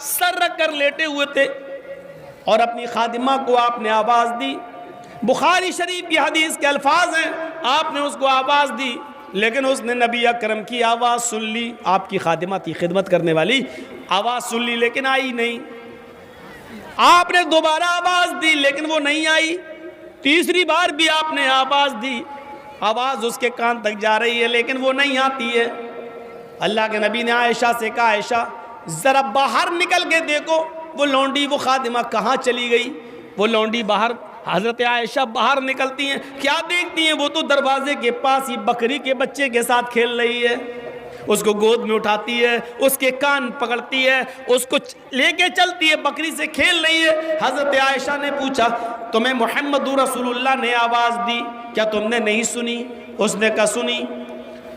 سر رکھ کر لیٹے ہوئے تھے اور اپنی خادمہ کو آپ نے آواز دی. بخاری شریف کی حدیث کے الفاظ ہیں, آپ نے اس کو آواز دی لیکن اس نے نبی اکرم کی آواز سن لی. آپ کی خادمہ تھی, خدمت کرنے والی, آواز سن لی لیکن آئی نہیں. آپ نے دوبارہ آواز دی لیکن وہ نہیں آئی. تیسری بار بھی آپ نے آواز دی, آواز اس کے کان تک جا رہی ہے لیکن وہ نہیں آتی ہے. اللہ کے نبی نے عائشہ سے کہا, عائشہ ذرا باہر نکل کے دیکھو وہ لونڈی, وہ خادمہ کہاں چلی گئی. وہ لونڈی باہر, حضرت عائشہ باہر نکلتی ہیں, کیا دیکھتی ہیں؟ وہ تو دروازے کے پاس ہی بکری کے بچے کے ساتھ کھیل رہی ہے. اس کو گود میں اٹھاتی ہے, اس کے کان پکڑتی ہے, اس کو لے کے چلتی ہے, بکری سے کھیل رہی ہے. حضرت عائشہ نے پوچھا, تمہیں محمد رسول اللہ نے آواز دی, کیا تم نے نہیں سنی؟ اس نے کہا سنی.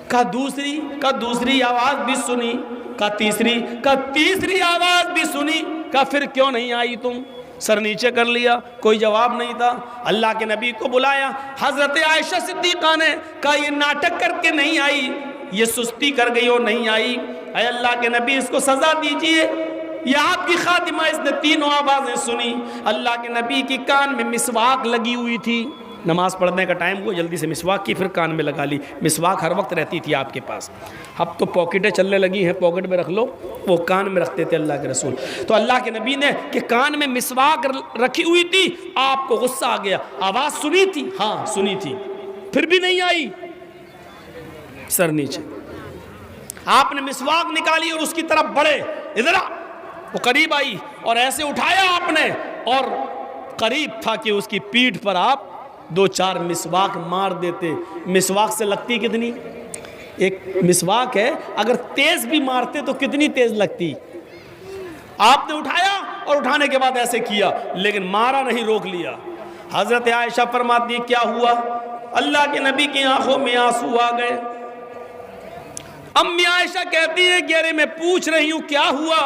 کہا دوسری؟ کہا دوسری آواز بھی سنی. کہا تیسری؟ کہا تیسری آواز بھی سنی. کہا پھر کیوں نہیں آئی تم؟ سر نیچے کر لیا, کوئی جواب نہیں تھا. اللہ کے نبی کو بلایا. حضرت عائشہ صدیقہ نے کہا یہ ناٹک کر کے نہیں آئی, یہ سستی کر گئی اور نہیں آئی. اے اللہ کے نبی اس کو سزا دیجئے, یہ آپ کی خادمہ, اس نے تینوں آوازیں سنی. اللہ کے نبی کی کان میں مسواک لگی ہوئی تھی. نماز پڑھنے کا ٹائم ہوا, جلدی سے مسواک کی, پھر کان میں لگا لی. مسواک ہر وقت رہتی تھی آپ کے پاس. اب تو پاکٹیں چلنے لگی ہیں, پاکٹ میں رکھ لو, وہ کان میں رکھتے تھے اللہ کے رسول. تو اللہ کے نبی نے کہ کان میں مسواک رکھی ہوئی تھی, آپ کو غصہ آ گیا. آواز سنی تھی؟ ہاں سنی تھی, پھر بھی نہیں آئی. سر نیچے. آپ نے مسواک نکالی اور اس کی طرف بڑھے, ادھر آ. وہ قریب آئی اور ایسے اٹھایا آپ نے, اور قریب تھا کہ اس کی پیٹھ پر آپ دو چار مسواک مار دیتے. مسواک سے لگتی کتنی؟ ایک مسواک ہے, اگر تیز بھی مارتے تو کتنی تیز لگتی. آپ نے اٹھایا اور اٹھانے کے بعد ایسے کیا لیکن مارا نہیں, روک لیا. حضرت عائشہ فرماتی کیا ہوا؟ اللہ کے نبی کی آنکھوں میں آنسو آ گئے. امی عائشہ کہتی ہے کہ ارے میں پوچھ رہی ہوں کیا ہوا,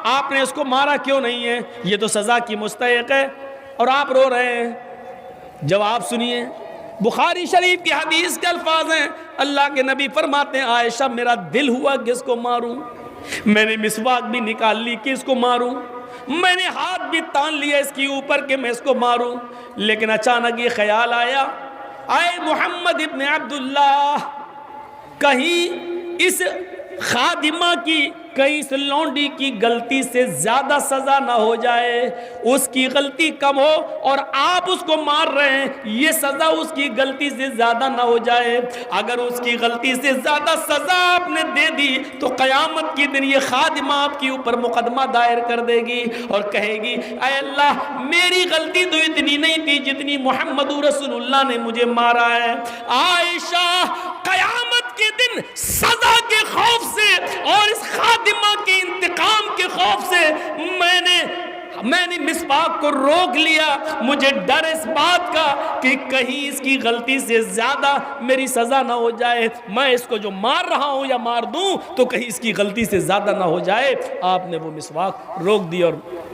آپ نے اس کو مارا کیوں نہیں ہے, یہ تو سزا کی مستحق ہے, اور آپ رو رہے ہیں. جواب سنیے, بخاری شریف کی حدیث کے الفاظ ہیں. اللہ کے نبی فرماتے ہیں عائشہ میرا دل ہوا کہ اس کو ماروں, میں نے مسواک بھی نکال لی کہ اس کو ماروں, میں نے ہاتھ بھی تان لیا اس کے اوپر کہ میں اس کو ماروں, لیکن اچانک یہ خیال آیا, اے محمد ابن عبداللہ, کہیں اس خادمہ کی, کہیں اس لونڈی کی غلطی سے زیادہ سزا نہ ہو جائے, اس کی غلطی کم ہو اور آپ اس کو مار رہے ہیں, یہ سزا اس کی غلطی سے زیادہ نہ ہو جائے. اگر اس کی غلطی سے زیادہ سزا آپ نے دے دی تو قیامت کے دن یہ خادمہ آپ کے اوپر مقدمہ دائر کر دے گی اور کہے گی اے اللہ میری غلطی تو اتنی نہیں تھی جتنی محمد رسول اللہ نے مجھے مارا ہے. عائشہ قیامت کے دن سزا کے خوف سے اور اس خادمہ کے انتقام کے خوف سے میں نے مسواک کو روک لیا. مجھے ڈر اس بات کا کہ کہیں اس کی غلطی سے زیادہ میری سزا نہ ہو جائے, میں اس کو جو مار رہا ہوں یا مار دوں تو کہیں اس کی غلطی سے زیادہ نہ ہو جائے. آپ نے وہ مسواک روک دی اور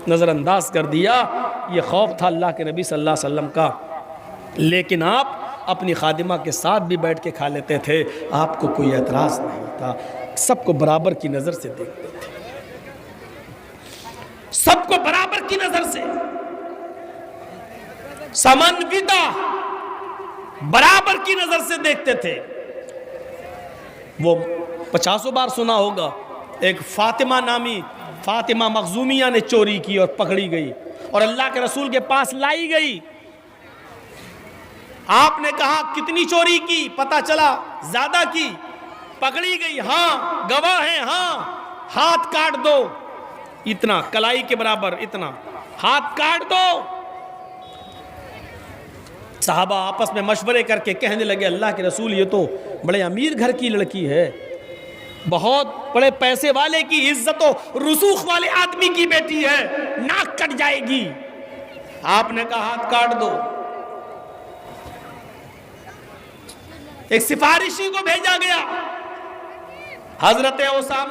نظر انداز کر دیا. یہ خوف تھا اللہ کے نبی صلی اللہ علیہ وسلم کا. لیکن آپ اپنی خادمہ کے ساتھ بھی بیٹھ کے کھا لیتے تھے, آپ کو کوئی اعتراض نہیں تھا, سب کو برابر کی نظر سے دیکھتے تھے, سب کو برابر کی نظر سے, سمنویتا برابر کی نظر سے دیکھتے تھے. وہ 50 بار سنا ہوگا, ایک فاطمہ نامی, فاطمہ مخزومیہ نے چوری کی اور پکڑی گئی اور اللہ کے رسول کے پاس لائی گئی. آپ نے کہا کتنی چوری کی؟ پتہ چلا زیادہ کی. پکڑی گئی, ہاں گواہ ہیں, ہاں ہاتھ کاٹ دو, اتنا کلائی کے برابر اتنا ہاتھ کاٹ دو. صحابہ آپس میں مشورے کر کے کہنے لگے اللہ کے رسول یہ تو بڑے امیر گھر کی لڑکی ہے, بہت بڑے پیسے والے کی, عزت و رسوخ والے آدمی کی بیٹی ہے, ناک کٹ جائے گی. آپ نے کہا ہاتھ کاٹ دو. ایک سفارشی کو بھیجا گیا, حضرت اسامہ